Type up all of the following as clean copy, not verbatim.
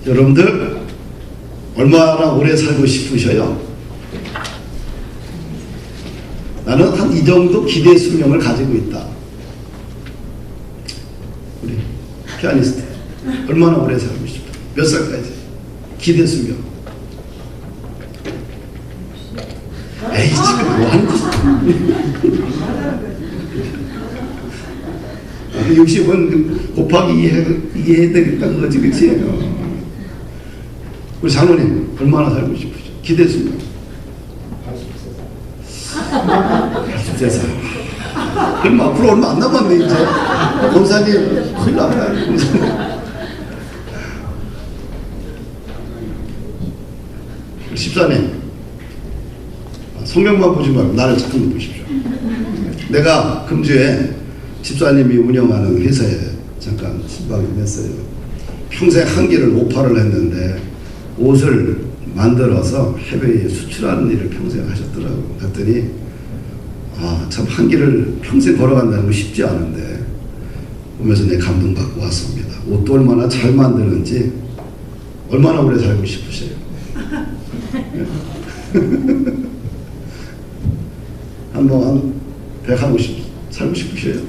여러분들 얼마나 오래 살고 싶으셔요? 나는 한 이 정도 기대 수명을 가지고 있다. 우리 피아니스트 얼마나 오래 살고 싶어? 몇 살까지? 기대 수명. 에이 지금 뭐 하는 짓이야? 60은 곱하기 2 해야 되겠다는 거지, 그치? 우리 장로님 얼마나 살고 싶으셔? 기대 수명. 83살. 그럼 앞으로 얼마 안 남았네 이제. 권사님 큰일 났다. 집사님 성경만 보지 말고 나를 잠깐 보십시오. 내가 금주에 집사님이 운영하는 회사에 잠깐 신방을 했어요. 평생 한 길을 오파를 했는데 옷을 만들어서 해외에 수출하는 일을 평생 하셨더라고요. 그랬더니 참 한 길을 평생 걸어간다는 거 쉽지 않은데 보면서 내 감동받고 왔습니다. 옷도 얼마나 잘 만드는지 얼마나 오래 살고 싶으세요? 한번 150 살고 싶으세요?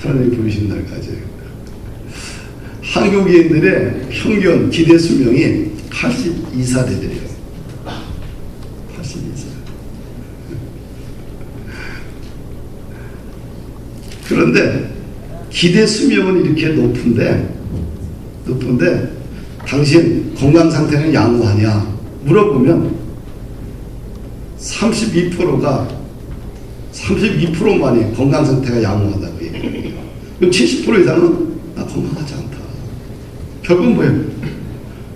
하나님 부르신 날까지. 한국인들의 평균 기대 수명이 82살이래요. 82살. 그런데 기대 수명은 이렇게 높은데 당신 건강 상태는 양호하냐 물어보면 32%만이 건강 상태가 양호하다고 얘기해요. 그럼 70% 이상은 나 건강하지 않다. 결국은 뭐예요?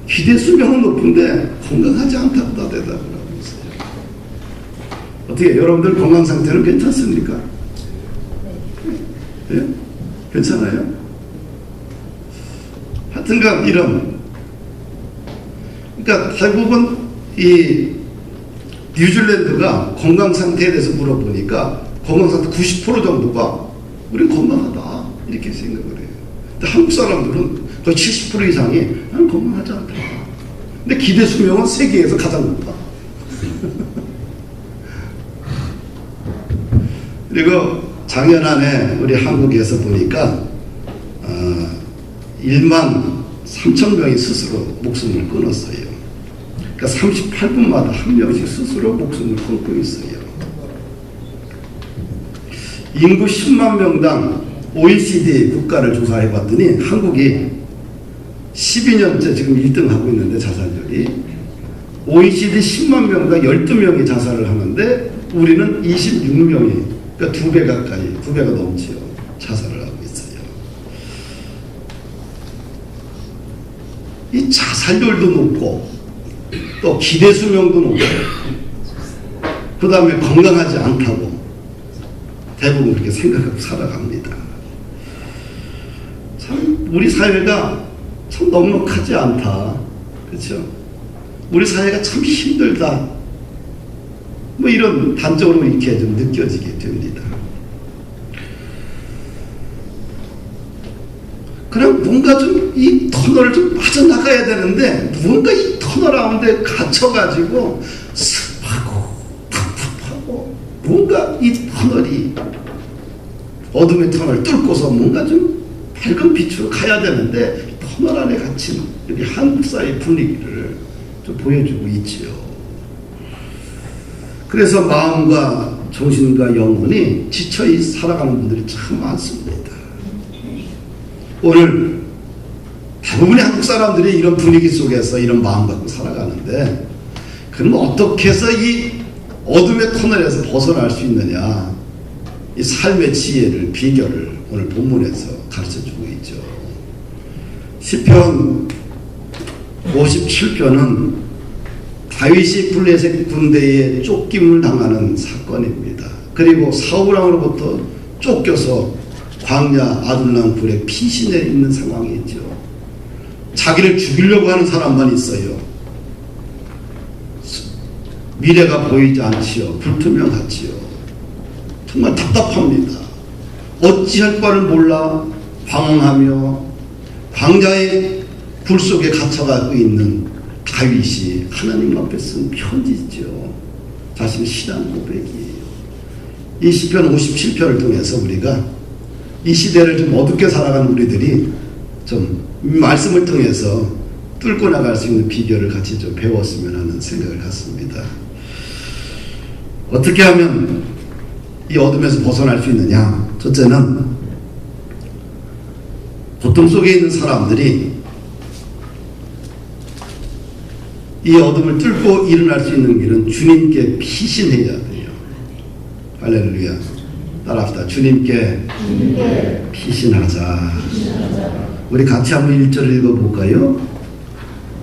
기대 수명은 높은데 건강하지 않다고 다 대답을 하고 있어요. 어떻게 여러분들 건강 상태는 괜찮습니까? 예? 괜찮아요? 하여튼간 이런, 그러니까 대부분 이 뉴질랜드가 건강 상태에 대해서 물어보니까 건강 상태 90% 정도가 우린 건강하다 이렇게 생각을 해요. 근데 한국 사람들은 거의 70% 이상이 나는 건강하지 않다. 근데 기대 수명은 세계에서 가장 높아. 그리고 작년 안에 우리 한국에서 보니까 1만 3천 명이 스스로 목숨을 끊었어요. 그러니까 38분마다 한 명씩 스스로 목숨을 끊고 있어요. 인구 10만 명당 OECD 국가를 조사해 봤더니 한국이 12년째 지금 1등 하고 있는데 자살률이 OECD 10만 명당 12명이 자살을 하는데 우리는 26명이 그러니까 2배 가까이 2배가 넘지요. 자살을 하고 있어요. 이 자살률도 높고 또 기대 수명도 높고 그 다음에 건강하지 않다고 대부분 그렇게 생각하고 살아갑니다. 참 우리 사회가 참 넉넉하지 않다. 그렇죠? 우리 사회가 참 힘들다. 뭐 이런 단적으로 이렇게 좀 느껴지게 됩니다. 그럼 뭔가 좀 이 터널을 좀 빠져나가야 되는데 뭔가 이 터널 가운데 갇혀가지고 습하고 텁텁하고 뭔가 이 터널이 어둠의 터널을 뚫고서 뭔가 좀 밝은 빛으로 가야 되는데 터널 안에 갇힌 여기 한국 사회 분위기를 좀 보여주고 있지요. 그래서 마음과 정신과 영혼이 지쳐 살아가는 분들이 참 많습니다. 오늘 대부분의 한국 사람들이 이런 분위기 속에서 이런 마음 갖고 살아가는데 그럼 어떻게 해서 이 어둠의 터널에서 벗어날 수 있느냐 이 삶의 지혜를 비결을 오늘 본문에서 가르쳐주고 있죠. 시편 57편은 다윗이 블레셋 군대에 쫓김을 당하는 사건입니다. 그리고 사울왕으로부터 쫓겨서 광야 아둘람 굴에 피신해 있는 상황이 있죠. 자기를 죽이려고 하는 사람만 있어요. 미래가 보이지 않지요. 불투명하지요. 정말 답답합니다. 어찌할 바를 몰라 방황하며 광야의 굴 속에 갇혀가고 있는 다윗이 하나님 앞에 쓴 편지죠. 자신의 신앙 고백이에요. 이 시편 57편을 통해서 우리가 이 시대를 좀 어둡게 살아가는 우리들이 좀 말씀을 통해서 뚫고 나갈 수 있는 비결을 같이 좀 배웠으면 하는 생각을 갖습니다. 어떻게 하면 이 어둠에서 벗어날 수 있느냐? 첫째는 고통 속에 있는 사람들이 이 어둠을 뚫고 일어날 수 있는 길은 주님께 피신해야 돼요. 할렐루야. 따라합시다. 주님께 피신하자. 우리 같이 한번 1절을 읽어볼까요?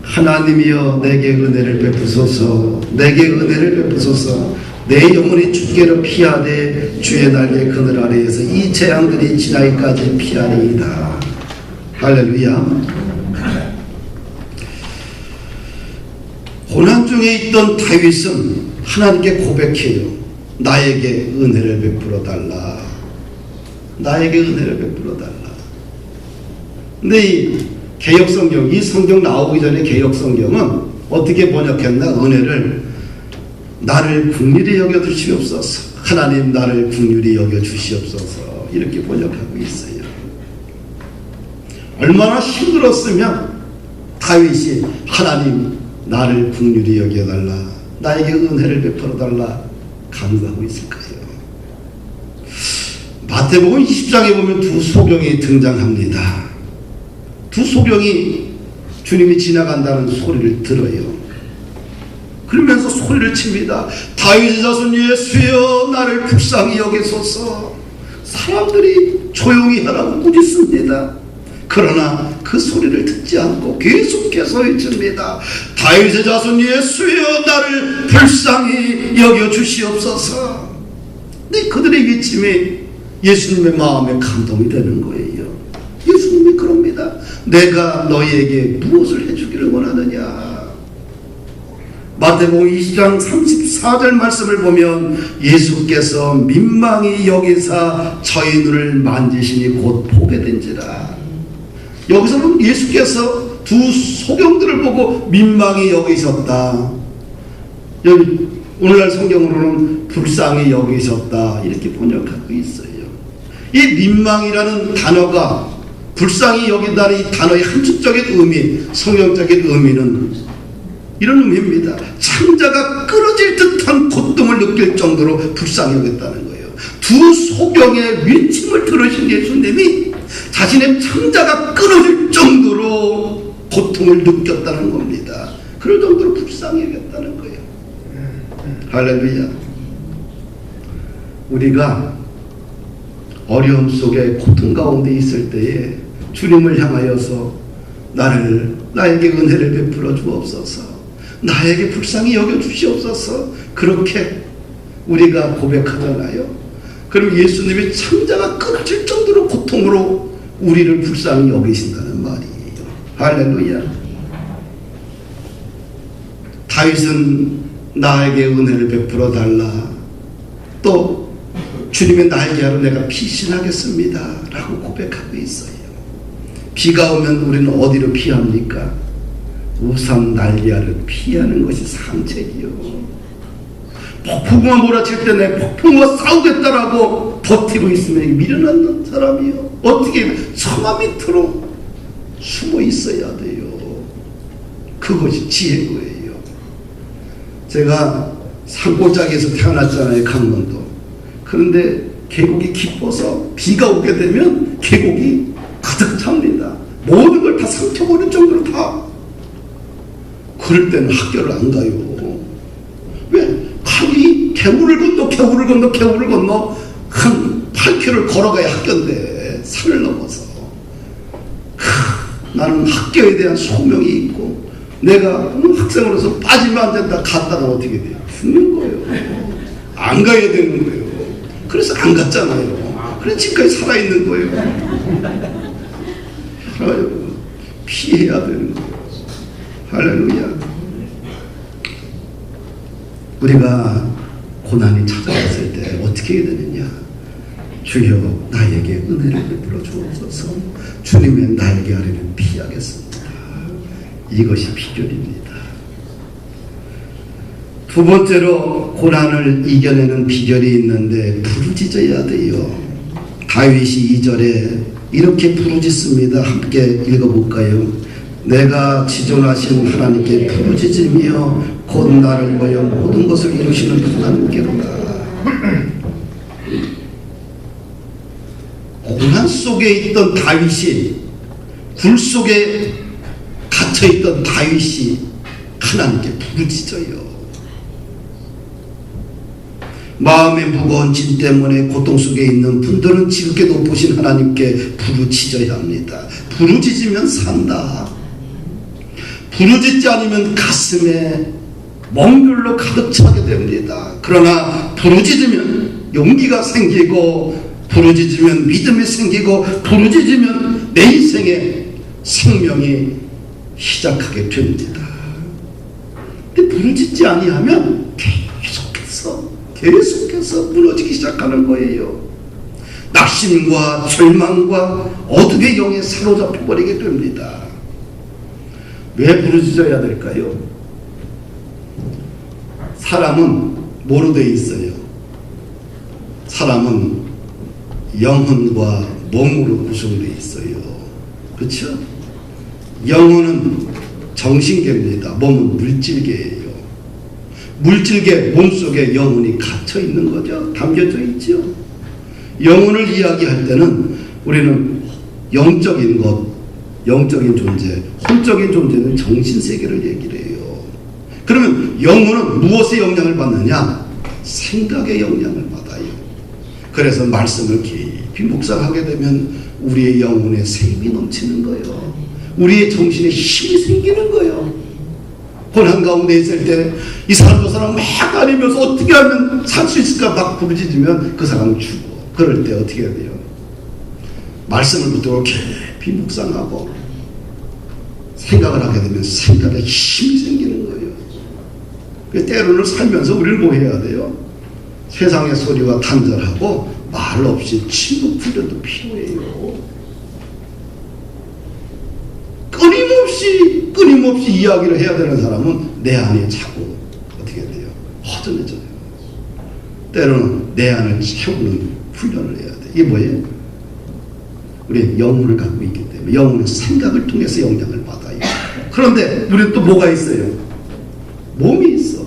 하나님이여 내게 은혜를 베푸소서. 내게 은혜를 베푸소서. 내 영혼이 주께로 피하되 주의 날개 그늘 아래에서 이 재앙들이 지나기까지 피하리이다. 할렐루야. 고난 중에 있던 다윗은 하나님께 고백해요. 나에게 은혜를 베풀어 달라. 나에게 은혜를 베풀어 달라. 근데 이 개역성경, 이 성경 나오기 전에 개역성경은 어떻게 번역했나? 은혜를 나를 긍휼히 여겨 주시옵소서. 하나님 나를 긍휼히 여겨 주시옵소서. 이렇게 번역하고 있어요. 얼마나 힘들었으면 다윗이 하나님 나를 긍휼히 여겨달라, 나에게 은혜를 베풀어달라 간구하고 있을까요? 마태복음 20장에 보면 두 소경이 등장합니다. 두 소경이 주님이 지나간다는 소리를 들어요. 그러면서 소리를 칩니다. 다윗의 자손 예수여 나를 불쌍히 여기소서. 사람들이 조용히 하라고 꾸짖습니다. 그러나 그 소리를 듣지 않고 계속해서 외칩니다. 다윗의 자손 예수여 나를 불쌍히 여겨 주시옵소서. 근데 그들의 외침이 예수님의 마음에 감동이 되는 거예요. 예수님이 그럽니다. 내가 너희에게 무엇을 해주기를 원하느냐. 마태복음 20장 34절 말씀을 보면 예수께서 민망히 여기사 저희 눈을 만지시니 곧 보게 된지라. 여기서는 예수께서 두 소경들을 보고 민망히 여기셨다. 여기 오늘날 성경으로는 불쌍히 여기셨다 이렇게 번역하고 있어요. 이 민망이라는 단어가 불쌍히 여긴다는 이 단어의 한축적인 의미, 성경적인 의미는 이런 의미입니다. 창자가 끊어질 듯한 고통을 느낄 정도로 불쌍히 여겼다는 거예요. 두 소경의 외침을 들으신 예수님이 자신의 창자가 끊어질 정도로 고통을 느꼈다는 겁니다. 그럴 정도로 불쌍히 여겼다는 거예요. 할렐루야. 우리가 어려움 속에 고통 가운데 있을 때에 주님을 향하여서 나에게 은혜를 베풀어 주옵소서, 나에게 불쌍히 여겨 주시옵소서, 그렇게 우리가 고백하잖아요. 그럼 예수님이 창자가 끊어질 정도로 고통으로 우리를 불쌍히 여기신다는 말이에요. 할렐루야. 다윗은 나에게 은혜를 베풀어 달라, 또 주님의 나에게 하러 내가 피신하겠습니다 라고 고백하고 있어요. 비가 오면 우리는 어디로 피합니까? 우산 날개 아래 피하는 것이 상책이요. 폭풍우가 몰아칠 때 내 폭풍우와 싸우겠다라고 버티고 있으면 밀어넣는 사람이요. 어떻게 처마 밑으로 숨어 있어야 돼요. 그것이 지혜인 거예요. 제가 산골짜기에서 태어났잖아요. 강원도. 그런데 계곡이 깊어서 비가 오게 되면 계곡이 가득 찹니다. 모든 걸 다 삼켜버릴 정도로 다. 그럴 때는 학교를 안 가요. 왜? 강이 개울을 건너 한 8km를 걸어가야 학교인데 산을 넘어서. 나는 학교에 대한 소명이 있고 내가 학생으로서 빠지면 안 된다. 갔다가 어떻게 돼요? 죽는 거예요. 안 가야 되는 거예요. 그래서 안 갔잖아요. 그래서 지금까지 살아있는 거예요. 피해야 되는 거예요. 할렐루야. 우리가 고난이 찾아왔을 때 어떻게 해야 되느냐? 주여 나에게 은혜를 베풀어 주옵소서. 주님의 날개 아래는 피하겠습니다. 이것이 비결입니다. 두 번째로 고난을 이겨내는 비결이 있는데 부르짖어야 돼요. 다윗이 2절에 이렇게 부르짖습니다. 함께 읽어볼까요? 내가 지존하신 하나님께 부르짖으며 곧 나를 위하여 모든 것을 이루시는 하나님께로다. 고난 속에 있던 다윗이, 굴 속에 갇혀있던 다윗이 하나님께 부르짖어요. 마음의 무거운 짐 때문에 고통 속에 있는 분들은 지극히 높으신 하나님께 부르짖어야 합니다. 부르짖으면 산다. 부르짖지 않으면 가슴에 멍들로 가득 차게 됩니다. 그러나 부르짖으면 용기가 생기고, 부르짖으면 믿음이 생기고, 부르짖으면 내 인생의 생명이 시작하게 됩니다. 근데 부르짖지 아니하면 계속해서 무너지기 시작하는 거예요. 낙심과 절망과 어둠의 영에 사로잡혀 버리게 됩니다. 왜 부르짖어야 될까요? 사람은 뭐로 되어 있어요? 사람은 영혼과 몸으로 구성되어 있어요. 그렇죠? 영혼은 정신계입니다. 몸은 물질계예요. 물질계 몸속에 영혼이 갇혀 있는 거죠. 담겨져 있죠. 영혼을 이야기할 때는 우리는 영적인 것, 영적인 존재, 혼적인 존재는 정신세계를 얘기를 해요. 그러면 영혼은 무엇의 영향을 받느냐? 생각의 영향을 받아요. 그래서 말씀을 깊이 묵상하게 되면 우리의 영혼에 생이 넘치는 거예요. 우리의 정신에 힘이 생기는 거예요. 고난 가운데 있을 때 이 사람 저 사람 막 다니면서 어떻게 하면 살 수 있을까 막 부르짖으면 그 사람은 죽어. 그럴 때 어떻게 해야 돼요? 말씀을 붙들고 깊이 묵상하고 생각을 하게 되면 생각에 힘이 생기는 거예요. 때로는 살면서 우리는 뭐 해야 돼요? 세상의 소리와 단절하고 말 없이 침묵 훈련도 필요해요. 끊임없이 이야기를 해야 되는 사람은 내 안에 자꾸 어떻게 돼요? 허전해져요. 때로는 내 안을 채우는 훈련을 해야 돼. 이게 뭐예요? 우리 영혼을 갖고 있기 때문에 영혼은 생각을 통해서 영향을 받아요. 그런데 우리는 또 뭐가 있어요? 몸이 있어.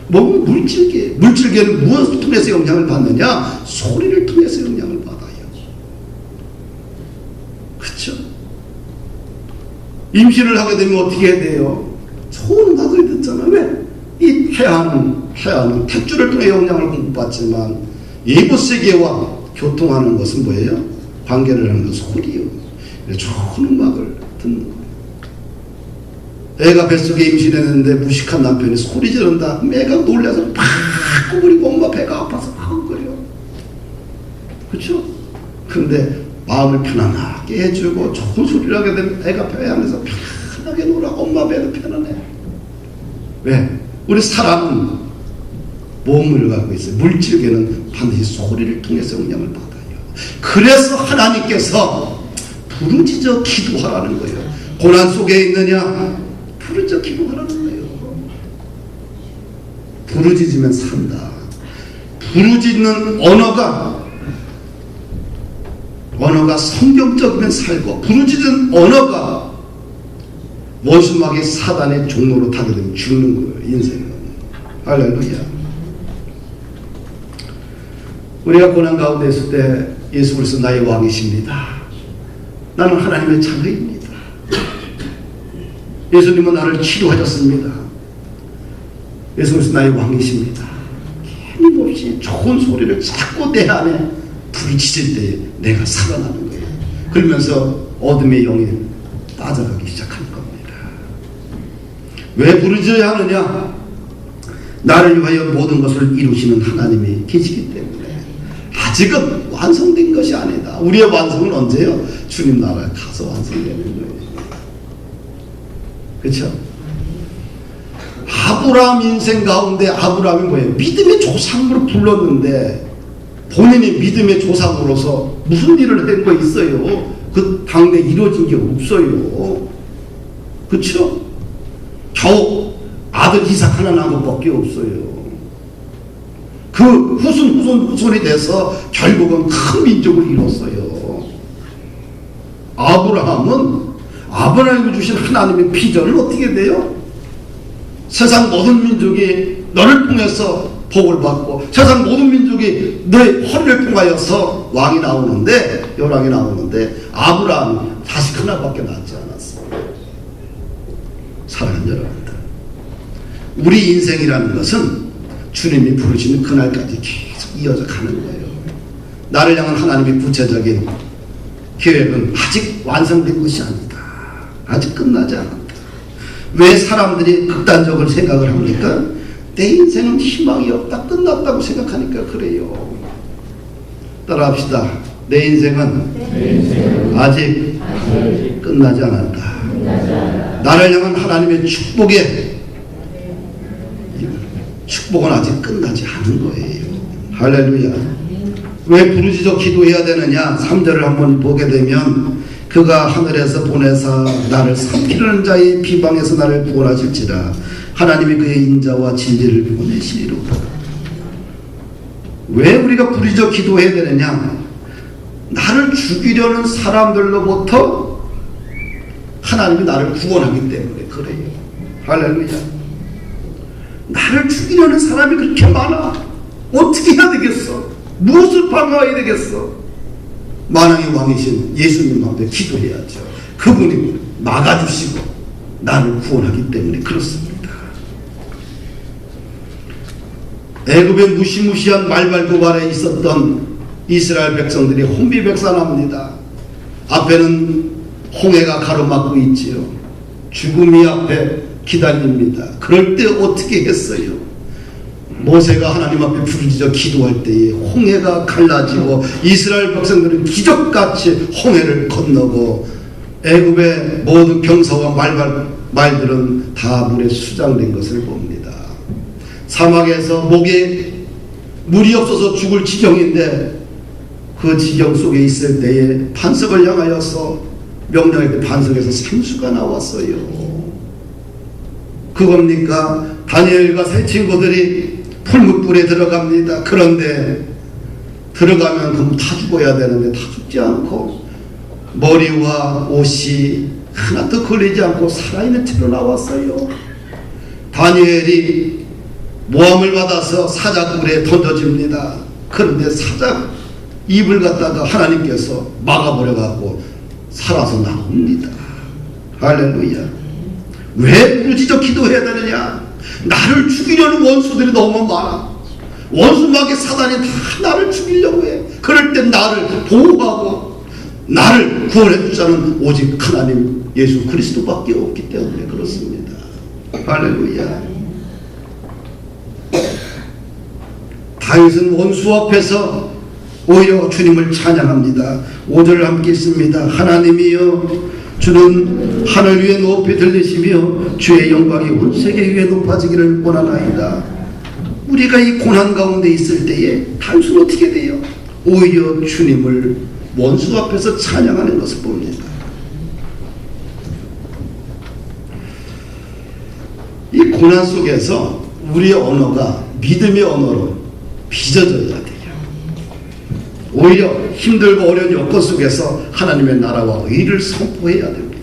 몸은 물질계. 물질계는 무엇을 통해서 영향을 받느냐? 소리를 통해서 영향을 받아요. 그렇죠? 임신을 하게 되면 어떻게 해야 돼요? 좋은 음악을 듣잖아. 왜? 이 태아는 탯줄을 통해 영향을 공급받지만 예보세계와 교통하는 것은 뭐예요? 관계를 하는 것은 소리요. 좋은 음악을 듣는 거예요. 애가 뱃속에 임신했는데 무식한 남편이 소리 지른다. 애가 놀라서 팍 꾸부리고 엄마 배가 아파서 팍거려. 그렇죠? 근데 마음을 편안하게 해주고 좋은 소리를 하게 되면 애가 배 안에서 편안하게 놀아. 엄마 배도 편안해. 왜? 우리 사람은 몸을 갖고 있어요. 물질계는 반드시 소리를 통해서 영향을 받아요. 그래서 하나님께서 부르짖어 기도하라는 거예요. 고난 속에 있느냐? 부르짖어 기도하라는 거예요. 부르짖으면 산다. 부르짖는 언어가 성경적이면 살고, 부르짖은 언어가 원수마귀 사단의 종로로 타게 되면 죽는 거예요. 인생은. 할렐루야. 우리가 고난 가운데 있을 때 예수 그리스도 나의 왕이십니다. 나는 하나님의 자녀입니다. 예수님은 나를 치료하셨습니다. 예수 그리스도 나의 왕이십니다. 끊임없이 좋은 소리를 자꾸 내 안에 부르짖을 때 내가 살아나는 거예요. 그러면서 어둠의 영이 빠져가기 시작하는 겁니다. 왜 부르짖어야 하느냐? 나를 위하여 모든 것을 이루시는 하나님이 계시기 때문에. 아직은 완성된 것이 아니다. 우리의 완성은 언제요? 주님 나라에 가서 완성되는 거예요. 그렇죠? 아브라함 인생 가운데 아브라함이 뭐예요? 믿음의 조상으로 불렀는데 본인이 믿음의 조상으로서 무슨 일을 한 거 있어요? 그 당대 이루어진 게 없어요. 그렇죠? 겨우 아들 이삭 하나 낳은 것밖에 없어요. 그 후손이 돼서 결국은 큰 민족을 이뤘어요. 아브라함이 주신 하나님의 비전은 어떻게 돼요? 세상 모든 민족이 너를 통해서 복을 받고 세상 모든 민족이 너의 허리를 통하여서 왕이 나오는데, 열왕이 나오는데 아브라함이 자식 하나밖에 낳지 않았어요. 사랑하는 여러분들, 우리 인생이라는 것은 주님이 부르시는 그날까지 계속 이어져 가는 거예요. 나를 향한 하나님의 구체적인 계획은 아직 완성된 것이 아니다. 아직 끝나지 않았다. 왜 사람들이 극단적으로 생각을 합니까? 내 인생은 희망이 없다, 끝났다고 생각하니까 그래요. 따라합시다. 내 인생은 아직 끝나지 않았다. 나를 향한 하나님의 축복은 아직 끝나지 않은 거예요. 할렐루야. 왜 부르짖어 기도해야 되느냐? 3절을 한번 보게 되면 그가 하늘에서 보내사 나를 삼키려는 자의 비방에서 나를 구원하실지라 하나님이 그의 인자와 진리를 보내시리로다. 왜 우리가 부르짖어 기도해야 되느냐? 나를 죽이려는 사람들로부터 하나님이 나를 구원하기 때문에 그래요. 할렐루야. 나를 죽이려는 사람이 그렇게 많아. 어떻게 해야 되겠어? 무엇을 방어해야 되겠어? 만왕의 왕이신 예수님 앞에 기도해야죠. 그분이 막아주시고 나를 구원하기 때문에 그렇습니다. 애굽의 무시무시한 말발굽 아래 있었던 이스라엘 백성들이 혼비백산합니다. 앞에는 홍해가 가로막고 있지요. 죽음이 앞에 기다립니다. 그럴 때 어떻게 했어요? 모세가 하나님 앞에 부르짖어 기도할 때에 홍해가 갈라지고 이스라엘 백성들은 기적같이 홍해를 건너고 애굽의 모든 병사와 말들은 다 물에 수장된 것을 봅니다. 사막에서 목에 물이 없어서 죽을 지경인데 그 지경 속에 있을 때에 반석을 향하여서 명령할 때 반석에서 생수가 나왔어요. 그겁니까? 다니엘과 세 친구들이 풀무불에 들어갑니다. 그런데 들어가면 그럼 다 죽어야 되는데 다 죽지 않고 머리와 옷이 하나도 걸리지 않고 살아있는 채로 나왔어요. 다니엘이 모함을 받아서 사자굴에 던져집니다. 그런데 사자 입을 갖다가 하나님께서 막아버려갖고 살아서 나옵니다. 할렐루야. 왜 부르짖어 기도해야 되느냐? 나를 죽이려는 원수들이 너무 많아. 원수막의 사단이 다 나를 죽이려고 해. 그럴 때 나를 보호하고 나를 구원해 주자는 오직 하나님 예수 그리스도밖에 없기 때문에 그렇습니다. 할렐루야. 다윗은 원수 앞에서 오히려 주님을 찬양합니다. 5절을 함께 읽습니다. 하나님이여 주는 하늘 위에 높이 들리시며 주의 영광이 온 세계 위에 높아지기를 원하나이다. 우리가 이 고난 가운데 있을 때에 단순 어떻게 돼요? 오히려 주님을 원수 앞에서 찬양하는 것을 봅니다. 이 고난 속에서 우리의 언어가 믿음의 언어로 빚어져야 돼요. 오히려 힘들고 어려운 여건 속에서 하나님의 나라와 의를 선포해야 됩니다.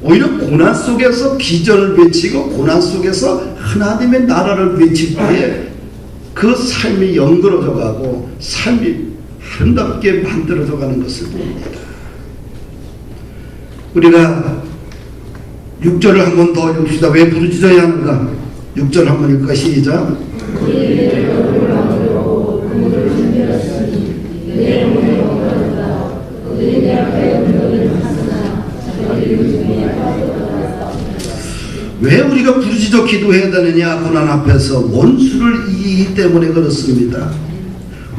오히려 고난 속에서 비전을 외치고 고난 속에서 하나님의 나라를 외칠 때에 그 삶이 연그러져 가고 삶이 아름답게 만들어져 가는 것을 봅니다. 우리가 6절을 한 번 더 읽읍시다. 왜 부르짖어야 하는가? 6절 한 번 읽을까? 시작. 왜 우리가 부르짖어 기도해야 되느냐? 고난 앞에서 원수를 이기기 때문에 그렇습니다.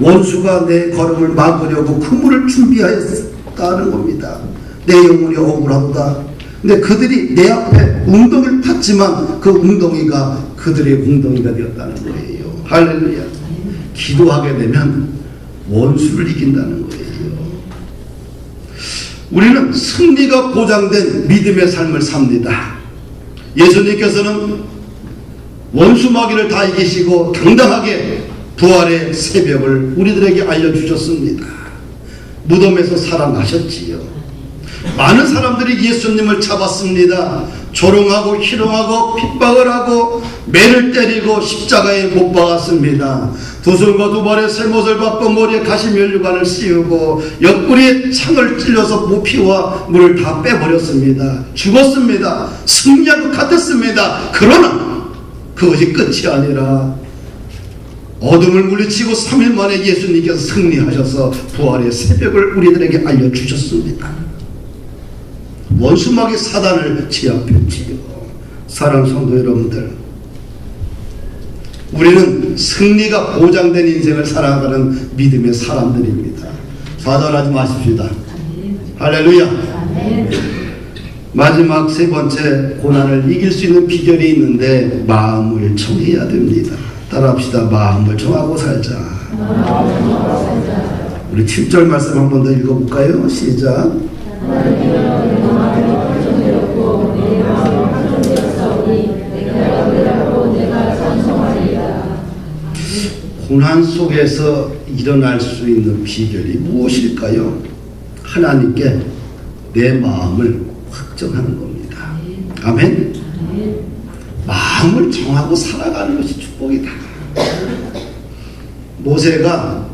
원수가 내 걸음을 막으려고 그물을 준비하였다는 겁니다. 내 영혼이 억울하다. 근데 그들이 내 앞에 웅덩이를 탔지만 그 웅덩이가 그들의 웅덩이가 되었다는 거예요. 할렐루야. 기도하게 되면 원수를 이긴다는 거예요. 우리는 승리가 보장된 믿음의 삶을 삽니다. 예수님께서는 원수 마귀를 다 이기시고 당당하게 부활의 새벽을 우리들에게 알려주셨습니다. 무덤에서 살아나셨지요. 많은 사람들이 예수님을 잡았습니다. 조롱하고 희롱하고 핍박을 하고 매를 때리고 십자가에 못 박았습니다. 두 손과 두 발에 쇠못을 받고 머리에 가시면류관을 씌우고 옆구리에 창을 찔러서 피와 물을 다 빼버렸습니다. 죽었습니다. 승리한 것 같았습니다. 그러나 그것이 끝이 아니라 어둠을 물리치고 3일 만에 예수님께서 승리하셔서 부활의 새벽을 우리들에게 알려주셨습니다. 원수마귀 사단을 제압했지요. 사랑하는 성도 여러분들, 우리는 승리가 보장된 인생을 살아가는 믿음의 사람들입니다. 좌절하지 마십시다. 할렐루야. 마지막 세 번째, 고난을 이길 수 있는 비결이 있는데 마음을 정해야 됩니다. 따라합시다. 마음을 정하고 살자. 우리 7절 말씀 한 번 더 읽어볼까요? 시작. 고난 속에서 일어날 수 있는 비결이 무엇일까요? 하나님께 내 마음을 확정하는 겁니다. 아멘. 마음을 정하고 살아가는 것이 축복이다. 모세가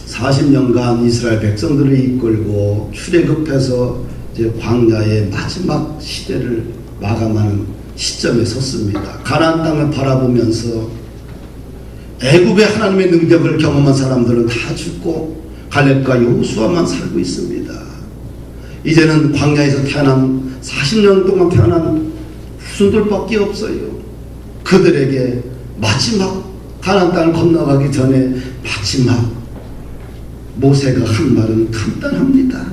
40년간 이스라엘 백성들을 이끌고 출애굽해서 이제 광야의 마지막 시대를 마감하는 시점에 섰습니다. 가나안 땅을 바라보면서 애굽의 하나님의 능력을 경험한 사람들은 다 죽고 갈렙과 여호수아만 살고 있습니다. 이제는 광야에서 태어난 40년 동안 태어난 후손들밖에 없어요. 그들에게 마지막 가나안 땅을 건너가기 전에 마지막 모세가 한 말은 간단합니다.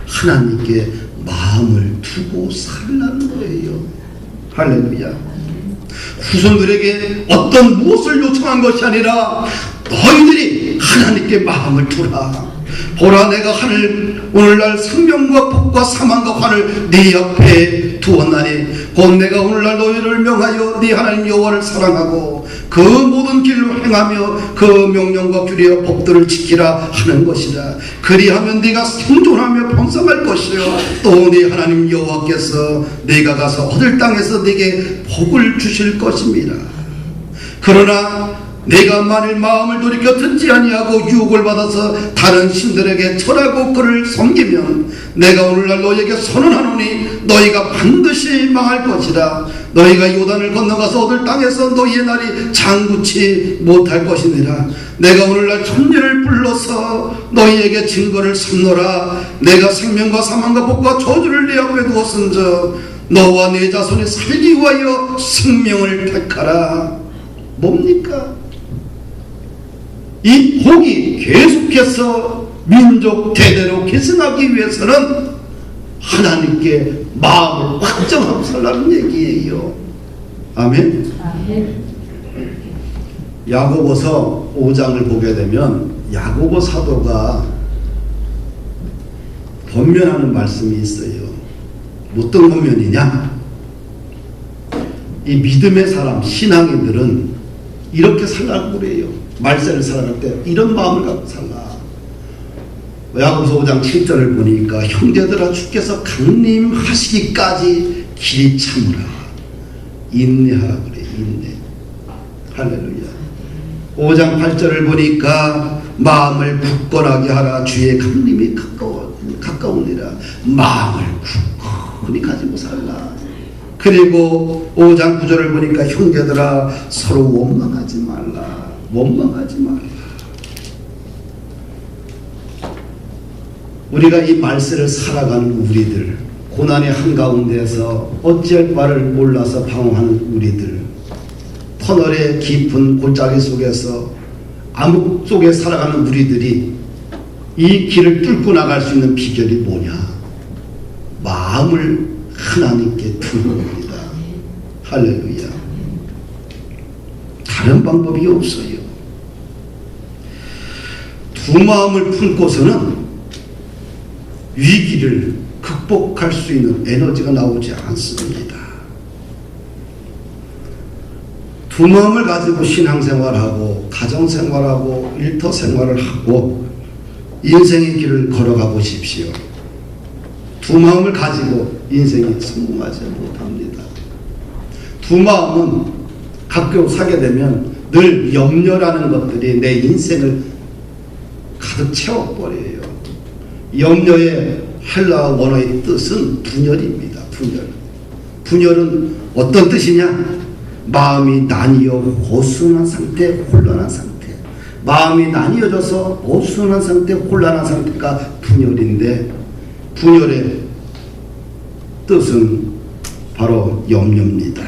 하나님께 마음을 두고 살라는 거예요. 할렐루야. 후손들에게 어떤 무엇을 요청한 것이 아니라 너희들이 하나님께 마음을 두라. 보라, 내가 오늘날 생명과 복과 사망과 환을 네 옆에 두었나니 곧 내가 오늘날 너희를 명하여 네 하나님 여호와를 사랑하고 그 모든 길로 행하며 그 명령과 규례와 법들을 지키라 하는 것이라. 그리하면 네가 생존하며 번성할 것이요 또 네 하나님 여호와께서 네가 가서 얻을 땅에서 네게 복을 주실 것입니다. 그러나 내가 만일 마음을 돌이켜 듣지 아니하고 유혹을 받아서 다른 신들에게 절하고 그를 섬기면 내가 오늘날 너희에게 선언하노니 너희가 반드시 망할 것이라. 너희가 요단을 건너가서 얻을 땅에서 너희의 날이 장구치 못할 것이니라. 내가 오늘날 천리를 불러서 너희에게 증거를 삼노라. 내가 생명과 사망과 복과 저주를 네 앞에 두었은즉 너와 네 자손이 살기 위하여 생명을 택하라. 뭡니까? 이 복이 계속해서 민족 대대로 계승하기 위해서는 하나님께 마음을 확정하고 살라는 얘기예요. 아멘. 야고보서 5장을 보게 되면 야고보 사도가 권면하는 말씀이 있어요. 어떤 권면이냐? 이 믿음의 사람, 신앙인들은 이렇게 살라고 그래요. 말세를 살아갈 때 이런 마음을 갖고 살라. 야고보서 5장 7절을 보니까 형제들아 주께서 강림하시기까지 길이 참으라. 인내하라 그래. 인내. 할렐루야. 5장 8절을 보니까 마음을 굳건하게 하라. 주의 강림이 가까우니라. 마음을 굳건히 가지고 살라. 그리고 5장 9절을 보니까 형제들아 서로 원망하지 말라. 원망하지 말라. 우리가 이 말세를 살아가는 우리들, 고난의 한가운데에서 어찌할 바를 몰라서 방황하는 우리들, 터널의 깊은 골짜기 속에서 암흑 속에 살아가는 우리들이 이 길을 뚫고 나갈 수 있는 비결이 뭐냐? 마음을 하나님께 두는 겁니다. 할렐루야. 다른 방법이 없어요. 두 마음을 품고서는 위기를 극복할 수 있는 에너지가 나오지 않습니다. 두 마음을 가지고 신앙생활하고 가정생활하고 일터생활을 하고 인생의 길을 걸어가 보십시오. 두 마음을 가지고 인생이 성공하지 못합니다. 두 마음은 가끔 사게 되면 늘 염려라는 것들이 내 인생을 가득 채워버려요. 염려의 헬라어 원어의 뜻은 분열입니다. 분열은 어떤 뜻이냐? 마음이 나뉘어 어수선한 상태, 혼란한 상태. 마음이 나뉘어져서 어수선한 상태, 혼란한 상태가 분열인데, 분열의 뜻은 바로 염려입니다.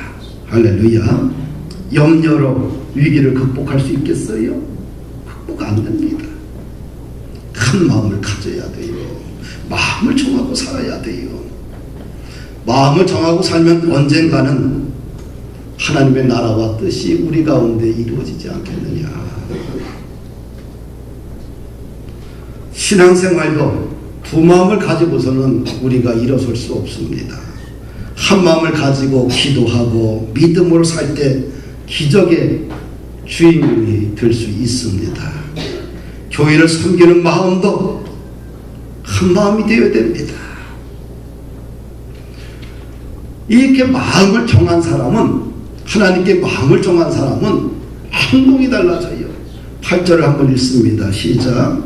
할렐루야. 염려로 위기를 극복할 수 있겠어요? 극복 안 됩니다. 큰 마음을 가져야 돼요. 마음을 정하고 살아야 돼요. 마음을 정하고 살면 언젠가는 하나님의 나라와 뜻이 우리 가운데 이루어지지 않겠느냐. 신앙생활도 두 마음을 가지고서는 우리가 일어설 수 없습니다. 한 마음을 가지고 기도하고 믿음으로 살 때 기적의 주인공이 될 수 있습니다. 교회를 섬기는 마음도 한 마음이 되어야 됩니다. 이렇게 마음을 정한 사람은, 하나님께 마음을 정한 사람은 행동이 달라져요. 8절을 한번 읽습니다. 시작.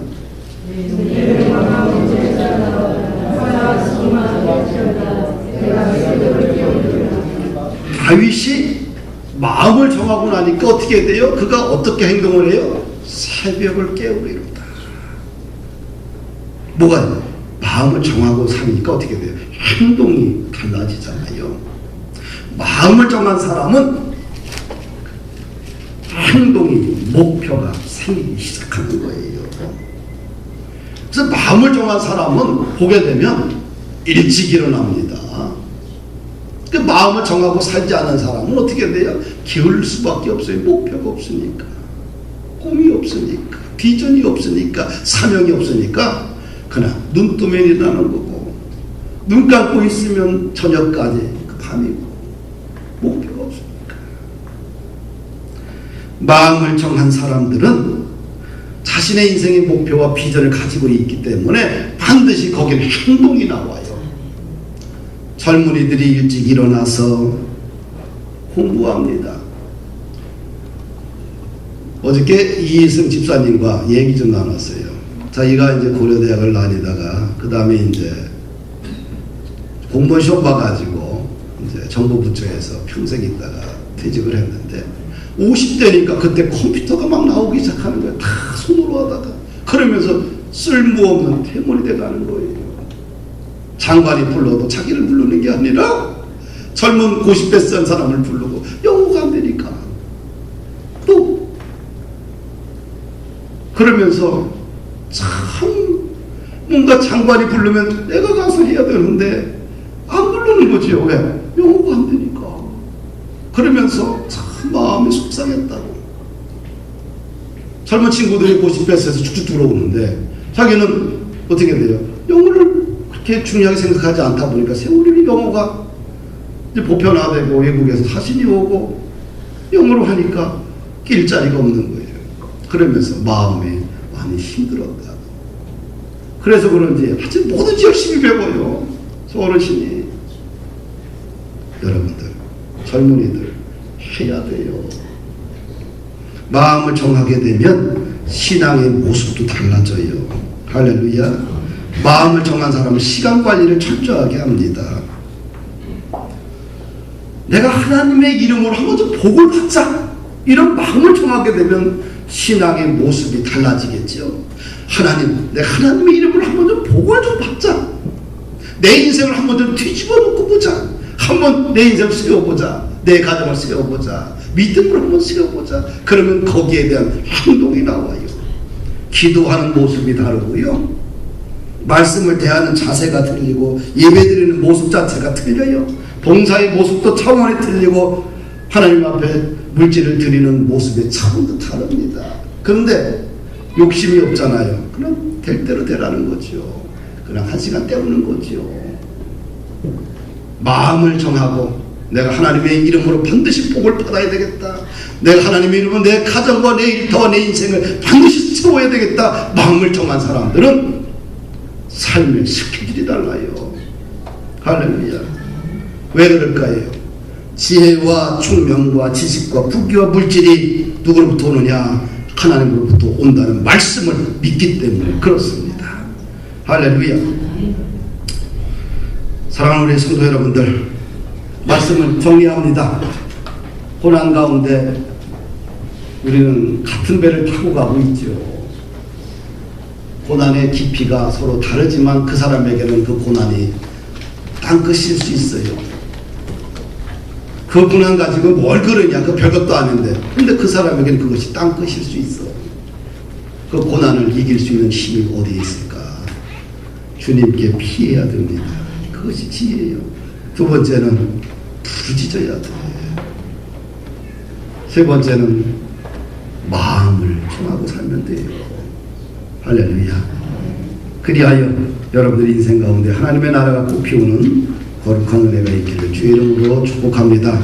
다윗이 마음을 정하고 나니까 어떻게 돼요? 그가 어떻게 행동을 해요? 새벽을 깨우리로다. 뭐가 마음을 정하고 사니까 어떻게 돼요? 행동이 달라지잖아요. 마음을 정한 사람은 행동이, 목표가 생기기 시작하는 거예요. 그래서 마음을 정한 사람은 보게 되면 일찍 일어납니다. 그 마음을 정하고 살지 않은 사람은 어떻게 돼요? 기울일 수밖에 없어요. 목표가 없으니까, 꿈이 없으니까, 비전이 없으니까, 사명이 없으니까 그냥 눈 뜨면 일어나는 거고, 눈 감고 있으면 저녁까지 그 밤이고, 목표가 없으니까. 마음을 정한 사람들은 자신의 인생의 목표와 비전을 가지고 있기 때문에 반드시 거기는 행동이 나와요. 젊은이들이 일찍 일어나서 공부합니다. 어저께 이희승 집사님과 얘기 좀 나눴어요. 자기가 이제 고려대학을 다니다가 그 다음에 이제 공무원 시험 봐가지고 이제 정부 부처에서 평생 있다가 퇴직을 했는데 50대니까 그때 컴퓨터가 막 나오기 시작하는 거예요. 다 손으로 하다가. 그러면서 쓸모없는 퇴물이 돼가는 거예요. 장관이 불러도 자기를 부르는 게 아니라 젊은 50대 쓴 사람을 부르고 영어가 안 되니까 또 그러면서 참 뭔가 장관이 부르면 내가 가서 해야 되는데 안 부르는 거지요. 왜? 영어가 안 되니까. 그러면서 참 마음이 속상했다고. 젊은 친구들이 50대에서 쭉쭉 들어오는데 자기는 어떻게 돼요? 영어를 그렇게 중요하게 생각하지 않다 보니까 세월이 영어가 이제 보편화되고 외국에서 사신이 오고 영어로 하니까 낄 자리가 없는 거예요. 그러면서 마음이 많이 힘들었다. 그래서 그런지 하여튼 뭐든지 열심히 배워요. 어르신이. 여러분들, 젊은이들 해야 돼요. 마음을 정하게 되면 신앙의 모습도 달라져요. 할렐루야. 마음을 정한 사람은 시간 관리를 철저하게 합니다. 내가 하나님의 이름으로 한번 좀 복을 받자, 이런 마음을 정하게 되면 신앙의 모습이 달라지겠죠. 하나님, 내가 하나님의 이름으로 한번 좀 복을 좀 받자, 내 인생을 한번 좀 뒤집어 놓고 보자, 한번 내 인생을 세워보자, 내 가정을 세워보자, 믿음을 한번 세워보자. 그러면 거기에 대한 행동이 나와요. 기도하는 모습이 다르고요, 말씀을 대하는 자세가 틀리고, 예배드리는 모습 자체가 틀려요. 봉사의 모습도 차원이 틀리고, 하나님 앞에 물질을 드리는 모습의 차원도 다릅니다. 그런데 욕심이 없잖아요. 그럼 될 대로 되라는 거죠. 그냥 한 시간 때우는 거죠. 마음을 정하고 내가 하나님의 이름으로 반드시 복을 받아야 되겠다. 내가 하나님의 이름으로 내 가정과 내 일터와 내 인생을 반드시 채워야 되겠다. 마음을 정한 사람들은 삶의 스케줄이 달라요. 할렐루야. 왜 그럴까요? 지혜와 총명과 지식과 부귀와 물질이 누구로부터 오느냐? 하나님으로부터 온다는 말씀을 믿기 때문에 그렇습니다. 할렐루야. 사랑하는 우리 성도 여러분들, 말씀을 정리합니다. 고난 가운데 우리는 같은 배를 타고 가고 있죠. 고난의 깊이가 서로 다르지만 그 사람에게는 그 고난이 땅끝일 수 있어요. 그 고난 가지고 뭘 그러냐, 그 별것도 아닌데, 근데 그 사람에게는 그것이 땅끝일 수 있어. 그 고난을 이길 수 있는 힘이 어디에 있을까? 주님께 피해야 됩니다. 그것이 지혜예요. 두 번째는 부르짖어야 돼. 세 번째는 마음을 정하고 살면 돼요. 할렐루야. 그리하여 여러분들 인생 가운데 하나님의 나라가 꽃피우는 거룩한 은혜가 있기를 주의 이름으로 축복합니다.